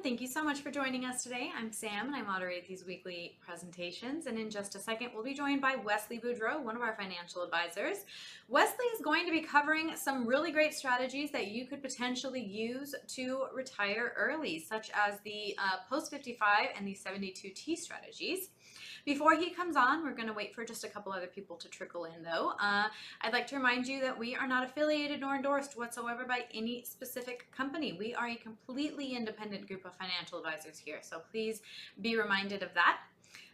Thank you so much for joining us today. I'm Sam and I moderate these weekly presentations. And in just a second, we'll be joined by Wesley Boudreau, one of our financial advisors. Wesley is going to be covering some really great strategies that you could potentially use to retire early, such as the post 55 and the 72T strategies. Before he comes on, we're going to wait for just a couple other people to trickle in though. I'd like to remind you that we are not affiliated nor endorsed whatsoever by any specific company. We are a completely independent group of financial advisors here, so please be reminded of that.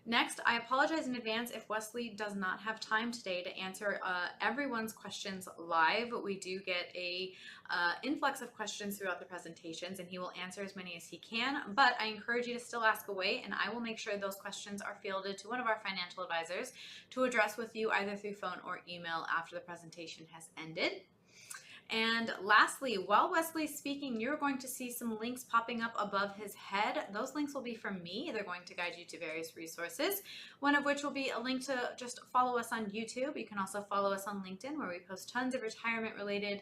Next, I apologize in advance if Wesley does not have time today to answer everyone's questions live. We do get a influx of questions throughout the presentations, and he will answer as many as he can, but I encourage you to still ask away, and I will make sure those questions are fielded to one of our financial advisors to address with you either through phone or email after the presentation has ended. And lastly, while Wesley's speaking, you're going to see some links popping up above his head. Those links will be from me. They're going to guide you to various resources, one of which will be a link to just follow us on YouTube. You can also follow us on LinkedIn, where we post tons of retirement-related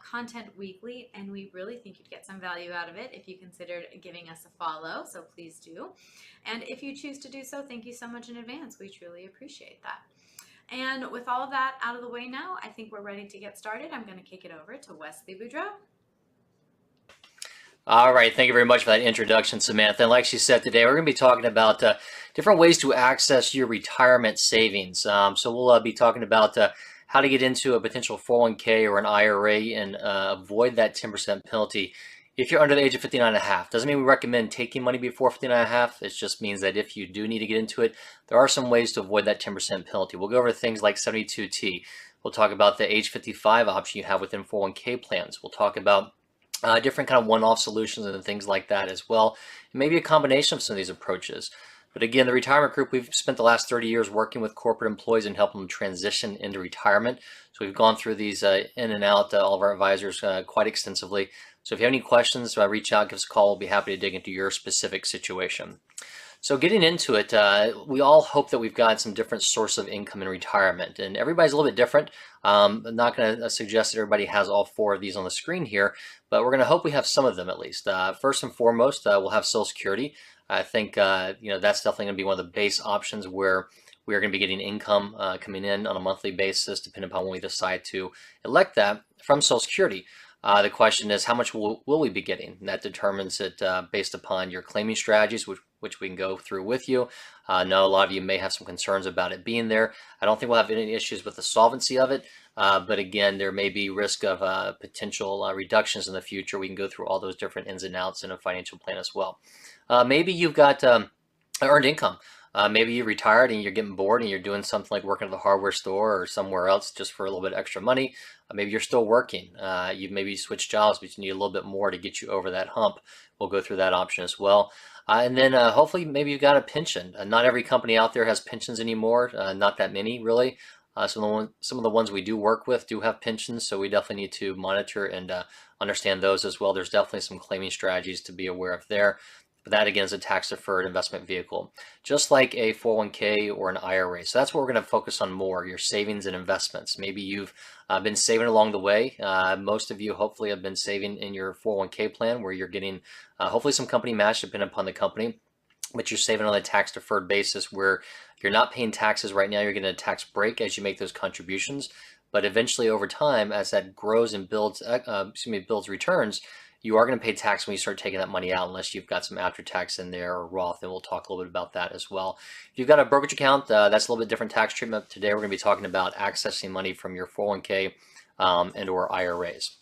content weekly, and we really think you'd get some value out of it if you considered giving us a follow, so please do. And if you choose to do so, thank you so much in advance. We truly appreciate that. And with all of that out of the way now, I think we're ready to get started. I'm going to kick it over to Wesley Boudreau. All right, thank you very much for that introduction, Samantha. And like she said today, we're going to be talking about different ways to access your retirement savings. So we'll be talking about how to get into a potential 401k or an IRA and avoid that 10% penalty if you're under the age of 59 and a half. Doesn't mean we recommend taking money before 59 and a half. It just means that if you do need to get into it, there are some ways to avoid that 10% penalty. We'll go over things like 72T. We'll talk about the age 55 option you have within 401k plans. We'll talk about different kind of one-off solutions and things like that as well. And maybe a combination of some of these approaches. But again, the retirement group, we've spent the last 30 years working with corporate employees and helping them transition into retirement. So we've gone through these in and out, all of our advisors quite extensively. So if you have any questions, reach out, give us a call. We'll be happy to dig into your specific situation. So getting into it, we all hope that we've got some different source of income in retirement, and everybody's a little bit different. I'm not going to suggest that everybody has all four of these on the screen here, but we're going to hope we have some of them at least. First and foremost, we'll have Social Security. I think that's definitely going to be one of the base options where we are going to be getting income coming in on a monthly basis, depending upon when we decide to elect that from Social Security. The question is, how much will we be getting? And that determines it based upon your claiming strategies, which we can go through with you. I know a lot of you may have some concerns about it being there. I don't think we'll have any issues with the solvency of it, but again, there may be risk of potential reductions in the future. We can go through all those different ins and outs in a financial plan as well. Maybe you've got earned income. Maybe you retired and you're getting bored and you're doing something like working at the hardware store or somewhere else just for a little bit extra money. Maybe you're still working. You've maybe switched jobs, but you need a little bit more to get you over that hump. We'll go through that option as well. And then hopefully maybe you've got a pension. Not every company out there has pensions anymore, not that many really. Some of the ones we do work with do have pensions, so we definitely need to monitor and understand those as well. There's definitely some claiming strategies to be aware of there. But that again is a tax-deferred investment vehicle, just like a 401k or an IRA. So that's what we're going to focus on more, your savings and investments. Maybe you've been saving along the way. Most of you hopefully have been saving in your 401k plan where you're getting hopefully some company match depending upon the company, but you're saving on a tax-deferred basis where you're not paying taxes right now. You're getting a tax break as you make those contributions. But eventually over time, as that grows and builds returns, you are going to pay tax when you start taking that money out, unless you've got some after tax in there or Roth, and we'll talk a little bit about that as well. If you've got a brokerage account, that's a little bit different tax treatment. Today we're going to be talking about accessing money from your 401k and or IRAs.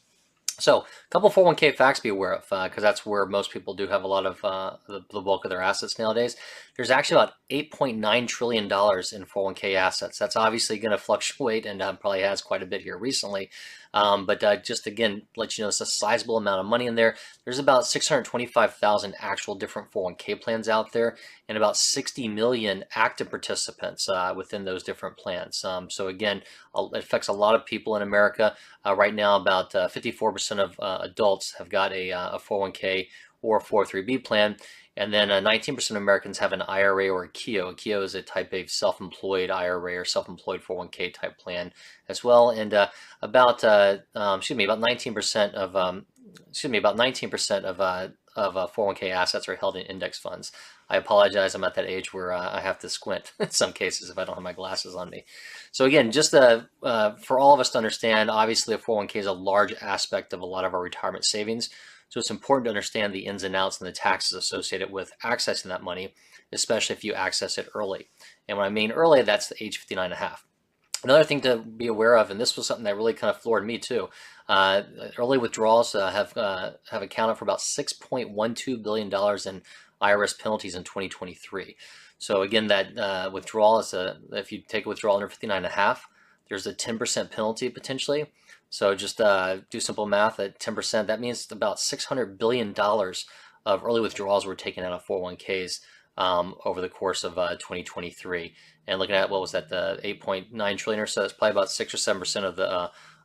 So a couple 401k facts to be aware of, because that's where most people do have a lot of the bulk of their assets nowadays. There's actually about $8.9 trillion in 401k assets. That's obviously going to fluctuate and probably has quite a bit here recently. But just again, let you know, it's a sizable amount of money in there. There's about 625,000 actual different 401k plans out there, and about 60 million active participants within those different plans. So again, it affects a lot of people in America. Right now, about 54% of adults have got a 401k or a 403b plan. And then 19% of Americans have an IRA or a KEO. A KEO is a type of self-employed IRA or self-employed 401k type plan as well. And about 19% of of 401k assets are held in index funds. I apologize, I'm at that age where I have to squint in some cases if I don't have my glasses on me. So again, just for all of us to understand, obviously a 401k is a large aspect of a lot of our retirement savings. So it's important to understand the ins and outs and the taxes associated with accessing that money, especially if you access it early. And when I mean early, that's the age 59 and a half. Another thing to be aware of, and this was something that really kind of floored me too, early withdrawals have accounted for about $6.12 billion in IRS penalties in 2023. So again, that withdrawal is if you take a withdrawal under 59 and a half, there's a 10% penalty potentially. So just do simple math at 10%, that means about $600 billion of early withdrawals were taken out of 401ks over the course of 2023. And looking at what was that, the 8.9 trillion or so, that's probably about 6 or 7%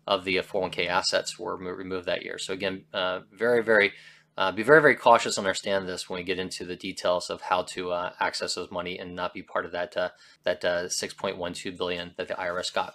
of the 401k assets were removed that year. So again, be very, very cautious and understand this when we get into the details of how to access those money and not be part of that 6.12 billion that the IRS got.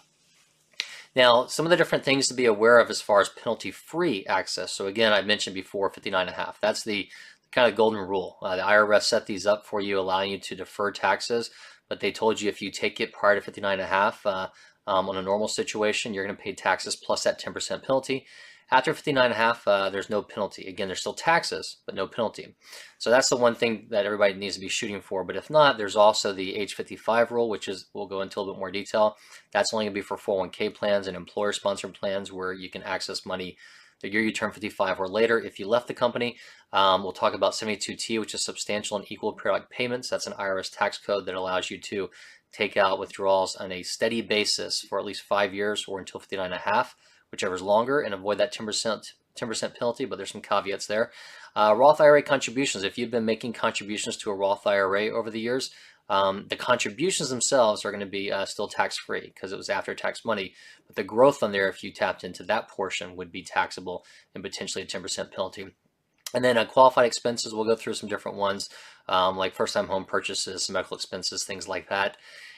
Now, some of the different things to be aware of as far as penalty-free access. So again, I mentioned before 59.5. That's the kind of golden rule. The IRS set these up for you, allowing you to defer taxes, but they told you if you take it prior to 59.5 on a normal situation, you're going to pay taxes plus that 10% penalty. After 59.5, there's no penalty. Again, there's still taxes, but no penalty. So that's the one thing that everybody needs to be shooting for. But if not, there's also the age 55 rule, which is, we'll go into a little bit more detail. That's only going to be for 401k plans and employer-sponsored plans where you can access money the year you turn 55 or later. If you left the company, we'll talk about 72T, which is substantial and equal periodic payments. That's an IRS tax code that allows you to take out withdrawals on a steady basis for at least 5 years or until 59.5, whichever is longer, and avoid that 10% penalty, but there's some caveats there. Roth IRA contributions. If you've been making contributions to a Roth IRA over the years, the contributions themselves are going to be still tax-free because it was after-tax money, but the growth on there, if you tapped into that portion, would be taxable and potentially a 10% penalty. And then qualified expenses, we'll go through some different ones, like first-time home purchases, medical expenses, things like that.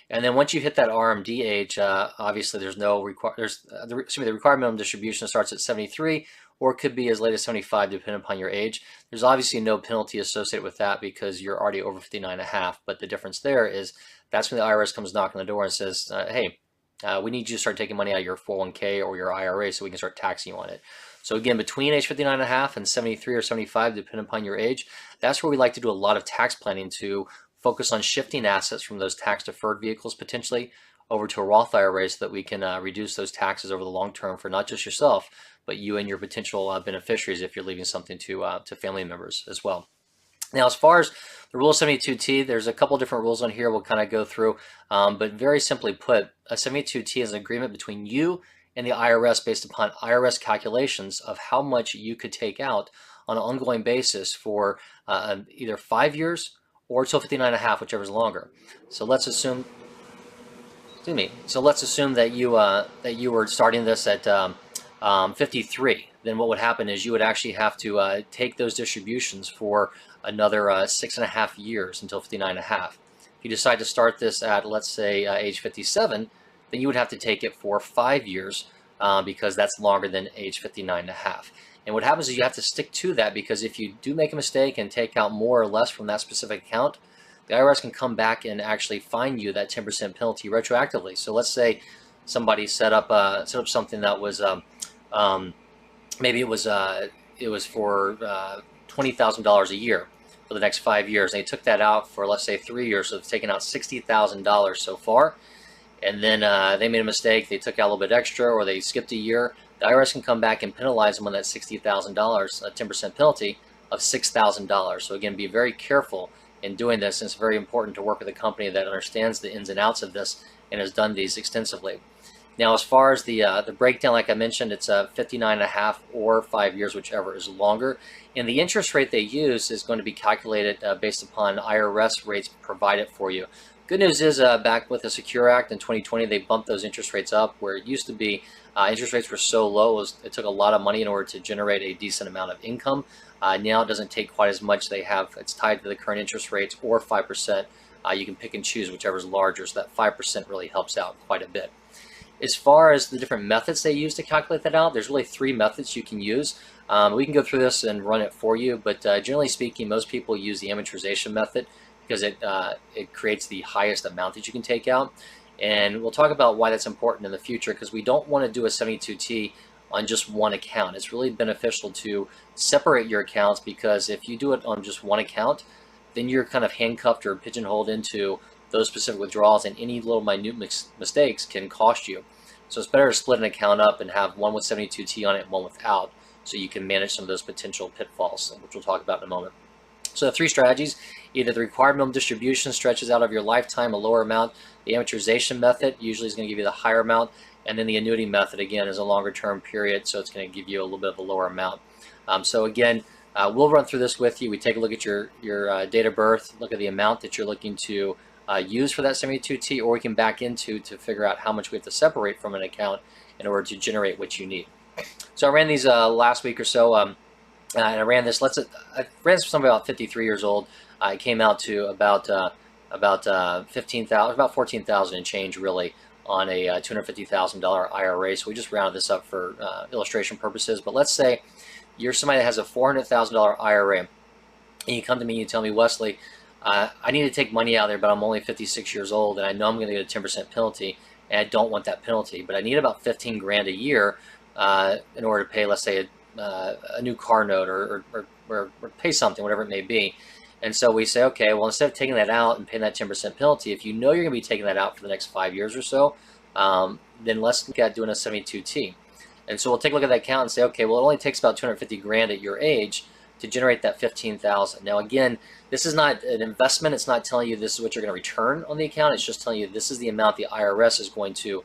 And then once you hit that RMD age, obviously there's no the required minimum distribution starts at 73, or it could be as late as 75, depending upon your age. There's obviously no penalty associated with that because you're already over 59.5. But the difference there is that's when the IRS comes knocking on the door and says, hey, we need you to start taking money out of your 401k or your IRA so we can start taxing you on it. So again, between age 59.5 and 73 or 75, depending upon your age, that's where we like to do a lot of tax planning to focus on shifting assets from those tax-deferred vehicles potentially over to a Roth IRA so that we can reduce those taxes over the long term for not just yourself, but you and your potential beneficiaries if you're leaving something to family members as well. Now, as far as the Rule 72T, there's a couple different rules on here we'll kind of go through, but very simply put, a 72T is an agreement between you and the IRS based upon IRS calculations of how much you could take out on an ongoing basis for either 5 years or till 59.5, whichever is longer. So let's assume, that you were starting this at 53. Then what would happen is you would actually have to take those distributions for another 6.5 years until 59.5. If you decide to start this at, let's say, age 57, then you would have to take it for 5 years because that's longer than age 59.5. And what happens is you have to stick to that because if you do make a mistake and take out more or less from that specific account, the IRS can come back and actually fine you that 10% penalty retroactively. So let's say somebody set up something that was maybe it was for $20,000 a year for the next 5 years. And they took that out for, let's say, 3 years, so they've taken out $60,000 so far. And then they made a mistake, they took out a little bit extra, or they skipped a year. The IRS can come back and penalize them on that $60,000, a 10% penalty of $6,000. So again, be very careful in doing this. And it's very important to work with a company that understands the ins and outs of this and has done these extensively. Now, as far as the breakdown, like I mentioned, it's 59.5 or 5 years, whichever is longer. And the interest rate they use is going to be calculated based upon IRS rates provided for you. Good news is back with the Secure Act in 2020, they bumped those interest rates up where it used to be interest rates were so low, it took a lot of money in order to generate a decent amount of income. Now it doesn't take quite as much. It's tied to the current interest rates or 5%. You can pick and choose whichever is larger, so that 5% really helps out quite a bit. As far as the different methods they use to calculate that out, there's really 3 methods you can use. We can go through this and run it for you, but generally speaking, most people use the amortization method because it creates the highest amount that you can take out. And we'll talk about why that's important in the future, because we don't want to do a 72T on just one account. It's really beneficial to separate your accounts, because if you do it on just one account, then you're kind of handcuffed or pigeonholed into those specific withdrawals, and any little minute mistakes can cost you. So it's better to split an account up and have one with 72T on it and one without, so you can manage some of those potential pitfalls, which we'll talk about in a moment. So the 3 strategies: either the required minimum distribution stretches out of your lifetime, a lower amount; the amortization method usually is going to give you the higher amount; and then the annuity method, again, is a longer term period, so it's going to give you a little bit of a lower amount. So again, we'll run through this with you. We take a look at your date of birth, look at the amount that you're looking to use for that 72T, or we can back into to figure out how much we have to separate from an account in order to generate what you need. So I ran these last week or so, and I ran this. I ran this for somebody about 53 years old. It came out to about 15,000, about 14,000 and change, really, on a $250,000 IRA. So we just rounded this up for illustration purposes. But let's say you're somebody that has a $400,000 IRA, and you come to me and you tell me, Wesley, I need to take money out of there, but I'm only 56 years old, and I know I'm going to get a 10% penalty, and I don't want that penalty, but I need about 15 grand a year in order to pay, let's say, a new car note or pay something, whatever it may be. And so we say, okay, well, instead of taking that out and paying that 10% penalty, if you know you're going to be taking that out for the next 5 years or so, then let's look at doing a 72T. And so we'll take a look at that account and say, okay, well, it only takes about 250 grand at your age to generate that 15,000. Now, again, this is not an investment. It's not telling you this is what you're going to return on the account. It's just telling you this is the amount the IRS is going to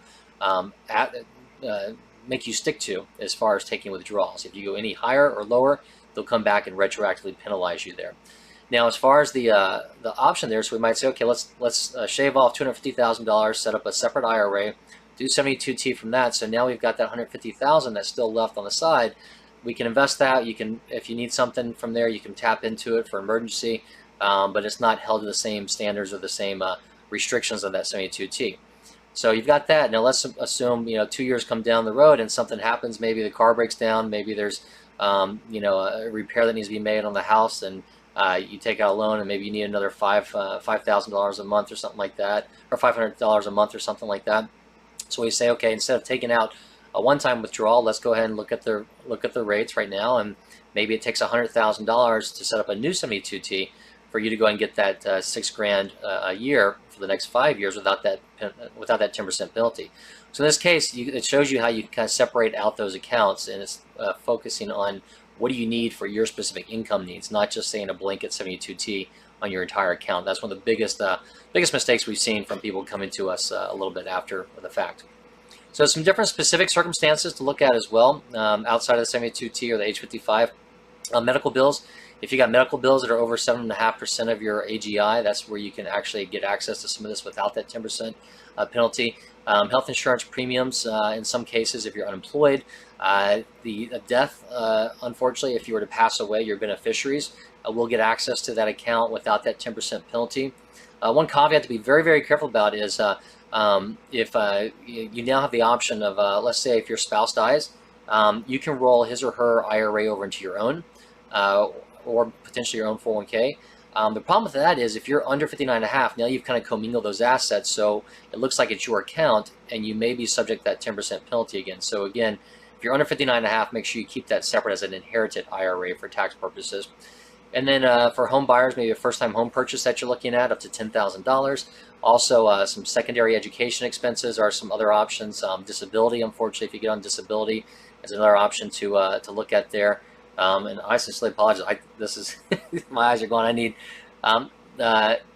make you stick to as far as taking withdrawals. If you go any higher or lower, they'll come back and retroactively penalize you there. Now, as far as the option there, so we might say, okay, let's shave off $250,000, set up a separate IRA, do 72T from that. So now we've got that $150,000 that's still left on the side. We can invest that. You can, if you need something from there, you can tap into it for emergency, but it's not held to the same standards or the same restrictions of that 72T. So you've got that. Now let's assume 2 years come down the road and something happens. Maybe the car breaks down. Maybe there's a repair that needs to be made on the house, and you take out a loan, and maybe you need another $5,000 a month or something like that, or $500 a month or something like that. So we say, okay, instead of taking out a one-time withdrawal, let's go ahead and look at the rates right now, and maybe it takes $100,000 to set up a new 72T for you to go and get that $6 grand a year for the next 5 years without that 10% penalty. So in this case, it shows you how you kind of separate out those accounts, and it's focusing on what do you need for your specific income needs, not just saying a blanket 72T on your entire account. That's one of the biggest mistakes we've seen from people coming to us a little bit after the fact. So some different specific circumstances to look at as well, outside of the 72T or the age 55. Medical bills. If you got medical bills that are over 7.5% of your AGI, that's where you can actually get access to some of this without that 10% penalty. Health insurance premiums, in some cases, if you're unemployed. The death, unfortunately, if you were to pass away, your beneficiaries will get access to that account without that 10% penalty. One caveat to be very, very careful about is if you now have the option of, let's say if your spouse dies, you can roll his or her IRA over into your own, or potentially your own 401k. The problem with that is if you're under 59.5, now you've kind of commingled those assets, so it looks like it's your account, and you may be subject to that 10% penalty again. So again, if you're under 59.5, make sure you keep that separate as an inherited IRA for tax purposes. And then for home buyers, maybe a first-time home purchase that you're looking at, up to $10,000. Also, some secondary education expenses are some other options. Disability, unfortunately, if you get on disability, is another option to look at there. And I sincerely apologize. This is my eyes are going. I need.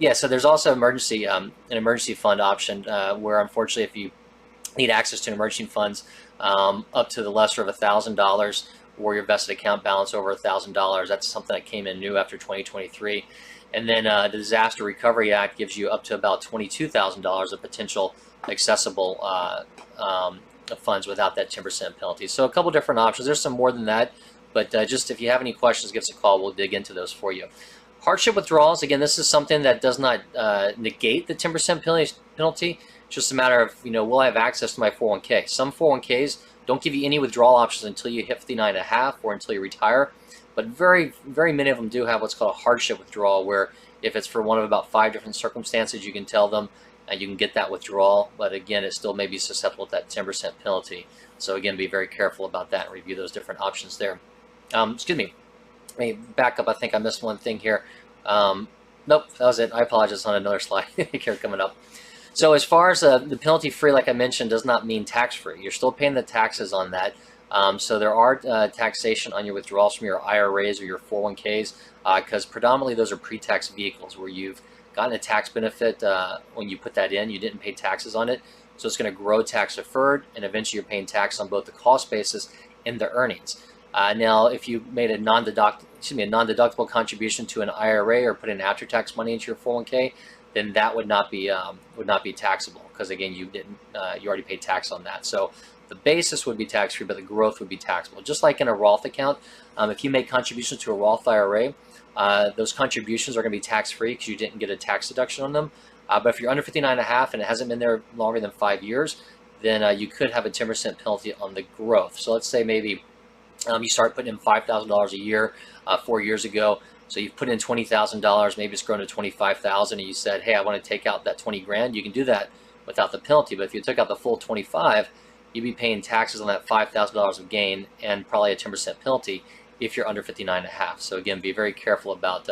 Yeah. So there's also an emergency fund option where, unfortunately, if you need access to emergency funds up to the lesser of $1,000, or your vested account balance over $1,000, that's something that came in new after 2023. And then the Disaster Recovery Act gives you up to about $22,000 of potential accessible funds without that 10% penalty. So a couple different options. There's some more than that, but just if you have any questions, give us a call. We'll dig into those for you. Hardship withdrawals, again, this is something that does not negate the 10% penalty. It's just a matter of, will I have access to my 401k? Some 401ks don't give you any withdrawal options until you hit 59 and a half or until you retire. But very, very many of them do have what's called a hardship withdrawal, where if it's for one of about 5 different circumstances, you can tell them and you can get that withdrawal. But again, it still may be susceptible to that 10% penalty. So again, be very careful about that and review those different options there. Excuse me. Let me back up. I think I missed one thing here. Nope, that was it. I apologize, on another slide here coming up. So as far as the penalty free, like I mentioned, does not mean tax free. You're still paying the taxes on that. So there are taxation on your withdrawals from your IRAs or your 401ks, because predominantly those are pre-tax vehicles where you've gotten a tax benefit when you put that in. You didn't pay taxes on it. So it's going to grow tax deferred, and eventually you're paying tax on both the cost basis and the earnings. Now, if you made a non-deductible contribution to an IRA or put in after-tax money into your 401k, then that would not be taxable, because again, you already paid tax on that. So the basis would be tax-free, but the growth would be taxable. Just like in a Roth account, if you make contributions to a Roth IRA, those contributions are going to be tax-free because you didn't get a tax deduction on them. But if you're under 59 and a half and it hasn't been there longer than 5 years, then you could have a 10% penalty on the growth. So let's say maybe you start putting in $5,000 a year 4 years ago. So you've put in $20,000, maybe it's grown to $25,000, and you said, hey, I want to take out that 20 grand. You can do that without the penalty. But if you took out the full 25, you'd be paying taxes on that $5,000 of gain and probably a 10% penalty if you're under 59 and a half. So again, be very careful about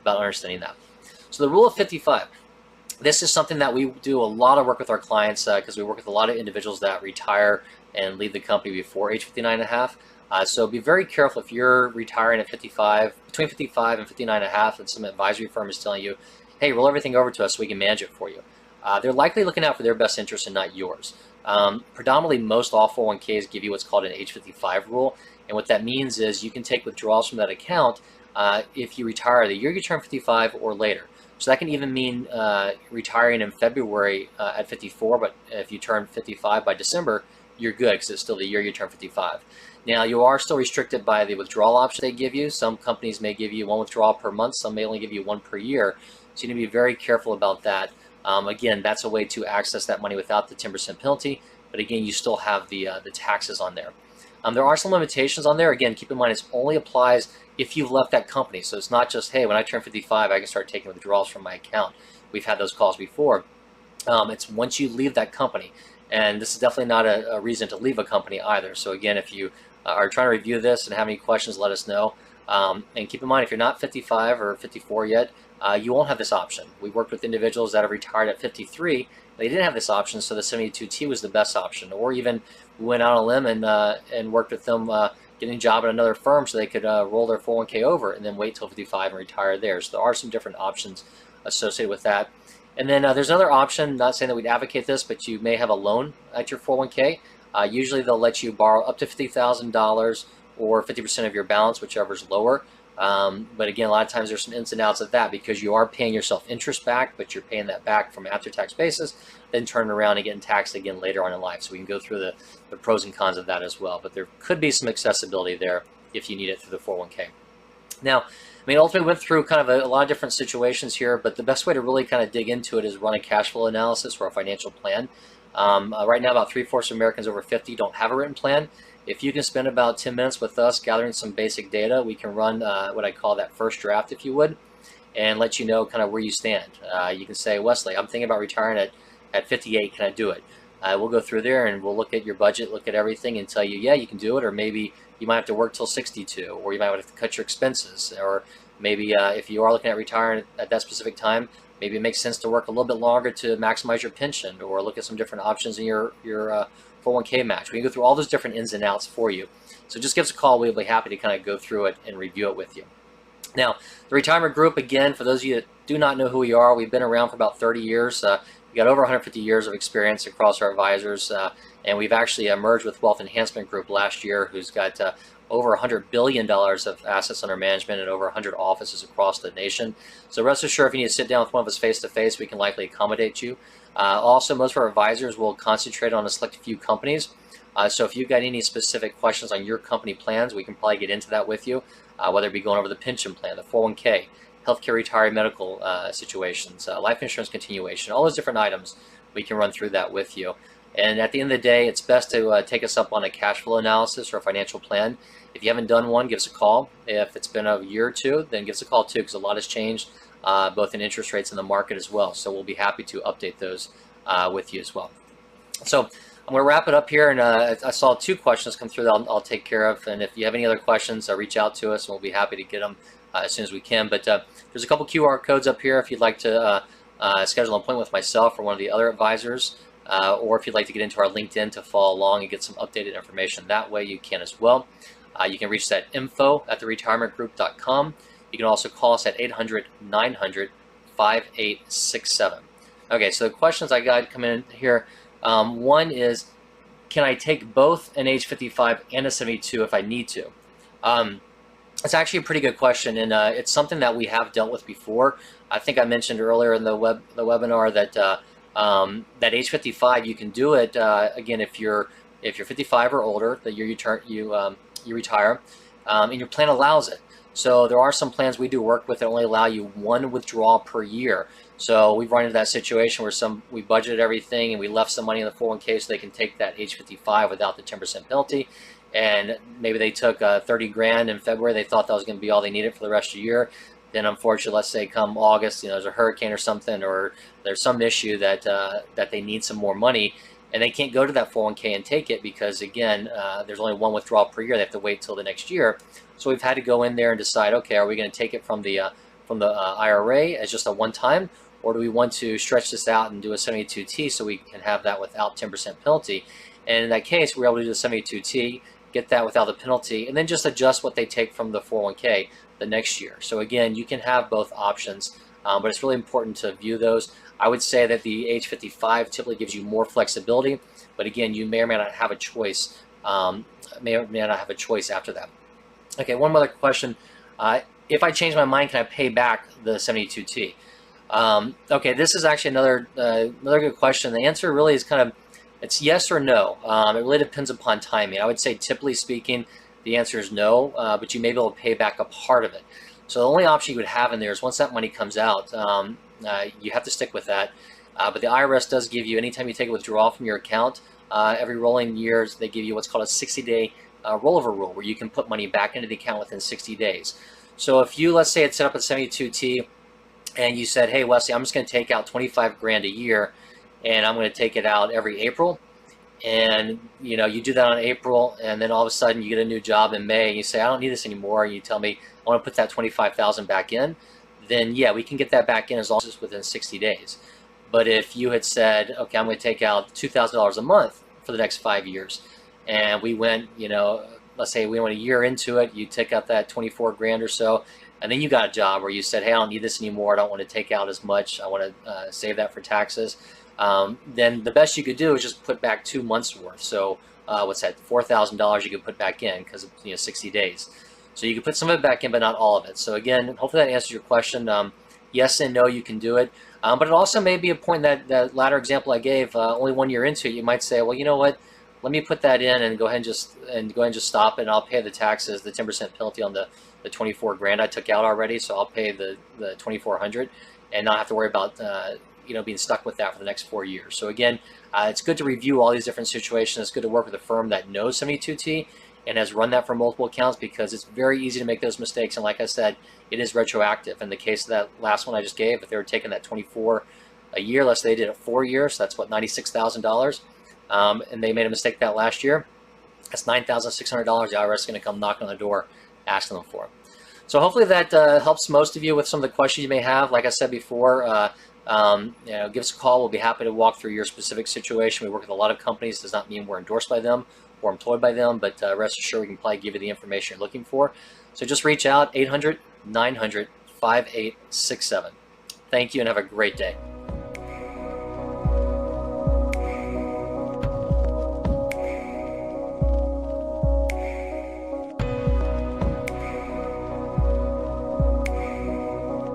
understanding that. So the rule of 55. This is something that we do a lot of work with our clients because we work with a lot of individuals that retire and leave the company before age 59 and a half. So be very careful if you're retiring at 55, between 55 and 59 and a half, and some advisory firm is telling you, hey, roll everything over to us so we can manage it for you. They're likely looking out for their best interest and not yours. Predominantly, most all 401ks give you what's called an age 55 rule. And what that means is you can take withdrawals from that account if you retire the year you turn 55 or later. So that can even mean retiring in February at 54, but if you turn 55 by December, you're good because it's still the year you turn 55. Now, you are still restricted by the withdrawal option they give you. Some companies may give you one withdrawal per month. Some may only give you one per year. So you need to be very careful about that. Again, that's a way to access that money without the 10% penalty. But again, you still have the taxes on there. There are some limitations on there. Again, keep in mind, it only applies if you've left that company. So it's not just, hey, when I turn 55, I can start taking withdrawals from my account. We've had those calls before. It's once you leave that company. And this is definitely not a reason to leave a company either. So again, if you are trying to review this and have any questions, let us know. And keep in mind, if you're not 55 or 54 yet, you won't have this option. We worked with individuals that have retired at 53. They didn't have this option, so the 72T was the best option. Or even we went out on a limb and worked with them getting a job at another firm so they could roll their 401k over and then wait till 55 and retire there. So there are some different options associated with that. And then there's another option, not saying that we'd advocate this, but you may have a loan at your 401k. Usually they'll let you borrow up to $50,000 or 50% of your balance, whichever's lower. But again, a lot of times there's some ins and outs of that because you are paying yourself interest back, but you're paying that back from an after-tax basis, then turning around and getting taxed again later on in life. So we can go through the pros and cons of that as well. But there could be some accessibility there if you need it through the 401k. Now, I mean, ultimately went through kind of a lot of different situations here, but the best way to really kind of dig into it is run a cash flow analysis for a financial plan. Right now, about 3/4 of Americans over 50 don't have a written plan. If you can spend about 10 minutes with us gathering some basic data, we can run what I call that first draft, if you would, and let you know kind of where you stand. You can say, Wesley, I'm thinking about retiring at 58. Can I do it? We'll go through there and we'll look at your budget, look at everything, and tell you, yeah, you can do it, or maybe you might have to work till 62, or you might have to cut your expenses, or maybe if you are looking at retiring at that specific time, maybe it makes sense to work a little bit longer to maximize your pension, or look at some different options in your 401k match. We can go through all those different ins and outs for you. So just give us a call. We'll be happy to kind of go through it and review it with you. Now, the retirement group, again, for those of you that do not know who we are, we've been around for about 30 years. We got over 150 years of experience across our advisors, and we've actually merged with Wealth Enhancement Group last year, who's got over $100 billion of assets under management and over 100 offices across the nation. So rest assured, if you need to sit down with one of us face-to-face, we can likely accommodate you. Also, most of our advisors will concentrate on a select few companies. So if you've got any specific questions on your company plans, we can probably get into that with you, whether it be going over the pension plan, the 401k, healthcare retiree medical situations, life insurance continuation, all those different items. we can run through that with you. And at the end of the day, it's best to take us up on a cash flow analysis or a financial plan. If you haven't done one, give us a call. If it's been a year or two, then give us a call too, because a lot has changed, both in interest rates and the market as well. So we'll be happy to update those with you as well. So I'm going to wrap it up here, and I saw 2 questions come through that I'll take care of. And if you have any other questions, reach out to us, and we'll be happy to get them as soon as we can. But there's a couple QR codes up here if you'd like to schedule an appointment with myself or one of the other advisors, or if you'd like to get into our LinkedIn to follow along and get some updated information that way, you can as well. You can reach us at info@theretirementgroup.com. You can also call us at 800-900-5867. Okay, so the questions I got come in here. One is, can I take both an age 55 and a 72 if I need to? It's actually a pretty good question, and it's something that we have dealt with before. I think I mentioned earlier in the webinar that that age 55, you can do it again if you're 55 or older, the year you retire, and your plan allows it. So there are some plans we do work with that only allow you 1 withdrawal per year. So we've run into that situation where we budgeted everything and we left some money in the 401k so they can take that age 55 without the 10% penalty. And maybe they took 30 grand in February. They thought that was going to be all they needed for the rest of the year. Then unfortunately, let's say come August, there's a hurricane or something, or there's some issue that that they need some more money, and they can't go to that 401k and take it because, again, there's only 1 withdrawal per year. They have to wait till the next year. So we've had to go in there and decide, okay, are we going to take it from the IRA as just a one-time, or do we want to stretch this out and do a 72T so we can have that without 10% penalty? And in that case, we're able to do the 72T, get that without the penalty, and then just adjust what they take from the 401k the next year. So again, you can have both options, but it's really important to view those. I would say that the age 55 typically gives you more flexibility, but again, you may or may not have a choice. May or may not have a choice after that. Okay, one other question. If I change my mind, can I pay back the 72T? Okay, this is actually another good question. The answer really is it's yes or no. It really depends upon timing. I would say, typically speaking, the answer is no, but you may be able to pay back a part of it. So the only option you would have in there is once that money comes out, you have to stick with that. But the IRS does give you, anytime you take a withdrawal from your account, every rolling years, they give you what's called a 60-day rollover rule, where you can put money back into the account within 60 days. So if you, let's say, had set up a 72T, and you said, hey, Wesley, I'm just going to take out 25 grand a year, and I'm going to take it out every April. And you do that on April, and then all of a sudden you get a new job in May, and you say, I don't need this anymore, and you tell me I want to put that 25,000 back in, then yeah, we can get that back in as long as it's within 60 days. But if you had said, okay, I'm going to take out $2,000 a month for the next 5 years, and we went, let's say we went a year into it, you took out that 24 grand or so, and then you got a job where you said, hey, I don't need this anymore, I don't want to take out as much, I want to save that for taxes. Then the best you could do is just put back 2 months worth. So what's that? $4,000 you could put back in because of 60 days. So you can put some of it back in, but not all of it. So again, hopefully that answers your question. Yes and no, you can do it. But it also may be a point that latter example I gave, only 1 year into it, you might say, well, you know what? Let me put that in and go ahead and just stop it, and I'll pay the taxes, the 10% penalty on the 24 grand I took out already. So I'll pay the 2,400 and not have to worry about being stuck with that for the next 4 years. So again, it's good to review all these different situations. It's good to work with a firm that knows 72T and has run that for multiple accounts, because it's very easy to make those mistakes. And like I said, it is retroactive. In the case of that last one I just gave, if they were taking that 24 a year, let's say they did it 4 years, so that's what, $96,000, and they made a mistake that last year, that's $9,600 the IRS is going to come knocking on the door asking them for. So hopefully that helps most of you with some of the questions you may have. Like I said before, give us a call. We'll be happy to walk through your specific situation. We work with a lot of companies. Does not mean we're endorsed by them or employed by them, but rest assured we can probably give you the information you're looking for. So just reach out, 800-900-5867. Thank you and have a great day.